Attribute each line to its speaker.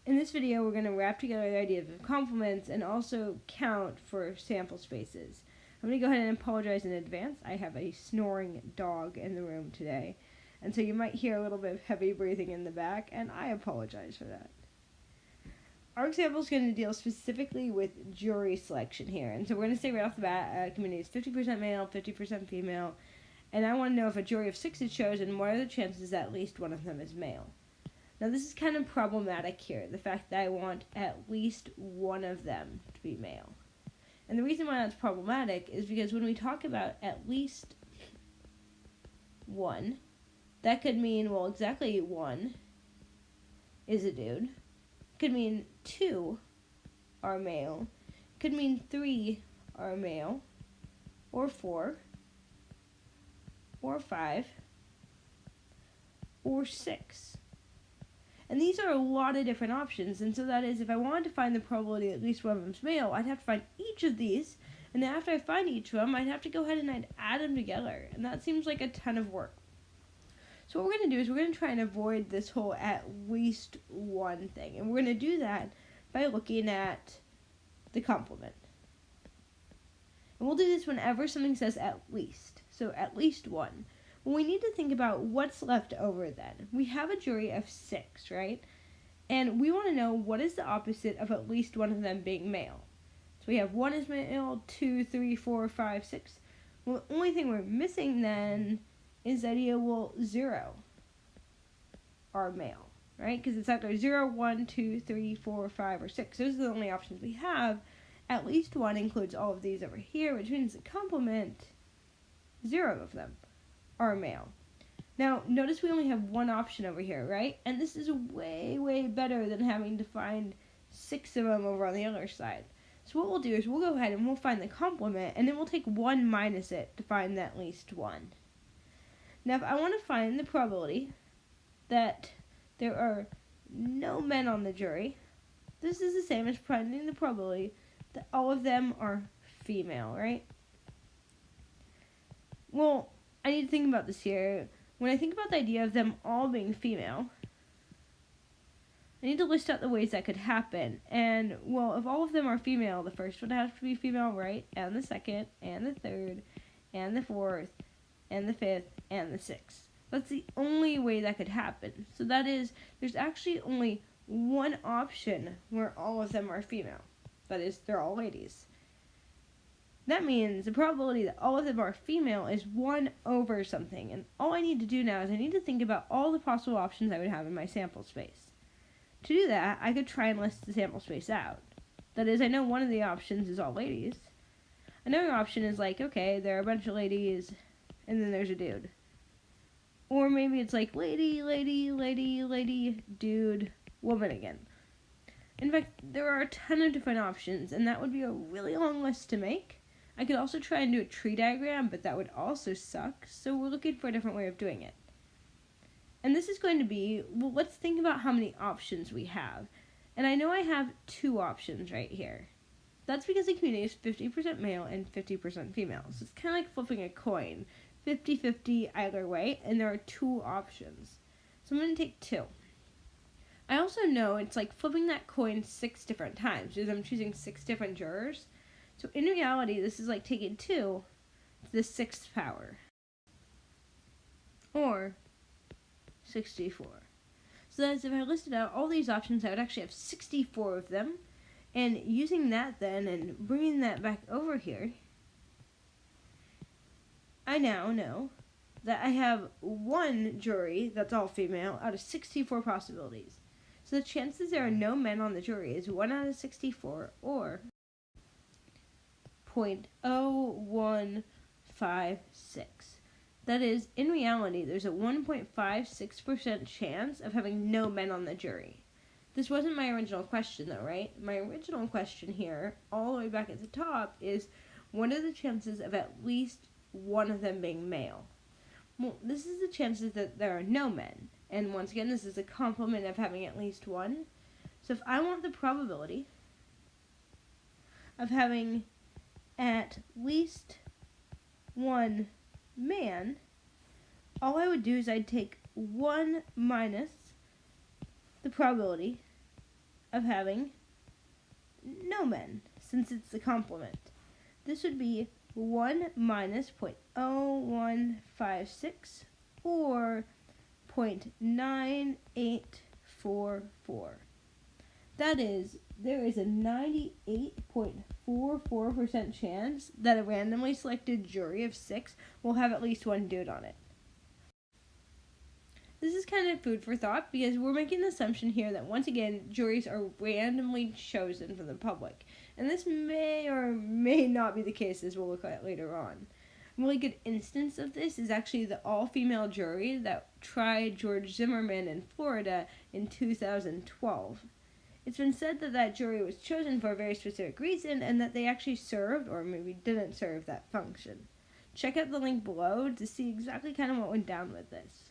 Speaker 1: In this video, we're going to wrap together the ideas of complements and also count for sample spaces. I'm going to go ahead and apologize in advance. I have a snoring dog in the room today, and so you might hear a little bit of heavy breathing in the back, and I apologize for that. Our example is going to deal specifically with jury selection here, and so we're going to say right off the bat, community is 50% male, 50% female, and I want to know if a jury of 6 is chosen, what are the chances that at least one of them is male? Now this is kind of problematic here, the fact that I want at least one of them to be male. And the reason why that's problematic is because when we talk about at least one, that could mean, well, exactly one is a dude. Could mean 2 are male. Could mean 3 are male. Or 4. Or 5. Or 6. And these are a lot of different options, and so that is, if I wanted to find the probability that at least one of them is male, I'd have to find each of these, and then after I find each of them, I'd have to go ahead and I'd add them together, and that seems like a ton of work. So what we're going to do is we're going to try and avoid this whole at least one thing, and we're going to do that by looking at the complement. And we'll do this whenever something says at least, so at least one. Well, we need to think about what's left over then. We have a jury of 6, right? And we want to know what is the opposite of at least one of them being male. So we have 1 is male, 2, 3, 4, 5, 6. Well, the only thing we're missing then is the idea, well, 0 are male, right? Because it's either 0, 1, 2, 3, 4, 5, or 6. Those are the only options we have. At least one includes all of these over here, which means the complement, 0 of them are male. Now, notice we only have one option over here, right? And this is way, way better than having to find 6 of them over on the other side. So what we'll do is we'll go ahead and we'll find the complement, and then we'll take 1 minus it to find at least 1. Now, if I want to find the probability that there are no men on the jury, this is the same as finding the probability that all of them are female, right? Well, I need to think about this here. When I think about the idea of them all being female, I need to list out the ways that could happen. And, well, if all of them are female, the first would have to be female, right? And the second, and the third, and the fourth, and the fifth, and the sixth. That's the only way that could happen. So that is, there's actually only one option where all of them are female. That is, they're all ladies. That means the probability that all of them are female is 1 over something. And all I need to do now is I need to think about all the possible options I would have in my sample space. To do that, I could try and list the sample space out. That is, I know one of the options is all ladies. Another option is like, okay, there are a bunch of ladies, and then there's a dude. Or maybe it's like lady, lady, lady, lady, dude, woman again. In fact, there are a ton of different options, and that would be a really long list to make. I could also try and do a tree diagram, but that would also suck, so we're looking for a different way of doing it. And this is going to be, well, let's think about how many options we have. And I know I have 2 options right here. That's because the community is 50% male and 50% female. So it's kind of like flipping a coin. 50-50 either way, and there are 2 options. So I'm going to take 2. I also know it's like flipping that coin 6 different times, because I'm choosing 6 different jurors. So in reality, this is like taking 2 to the 6th power. Or 64. So that is, if I listed out all these options, I would actually have 64 of them. And using that then, and bringing that back over here, I now know that I have 1 jury that's all female out of 64 possibilities. So the chances there are no men on the jury is 1 out of 64, or 0.0156. That is, in reality, there's a 1.56% chance of having no men on the jury. This wasn't my original question, though, right? My original question here, all the way back at the top, is what are the chances of at least one of them being male? Well, this is the chances that there are no men. And once again, this is a complement of having at least one. So if I want the probability of having at least one man, all I would do is I'd take 1 minus the probability of having no men, since it's the complement. This would be 1 minus 0.0156 or 0.9844. That is, there is a 98.44% chance that a randomly selected jury of 6 will have at least one dude on it. This is kind of food for thought because we're making the assumption here that once again, juries are randomly chosen from the public. And this may or may not be the case, as we'll look at later on. A really good instance of this is actually the all-female jury that tried George Zimmerman in Florida in 2012. It's been said that that jury was chosen for a very specific reason and that they actually served, or maybe didn't serve, that function. Check out the link below to see exactly kind of what went down with this.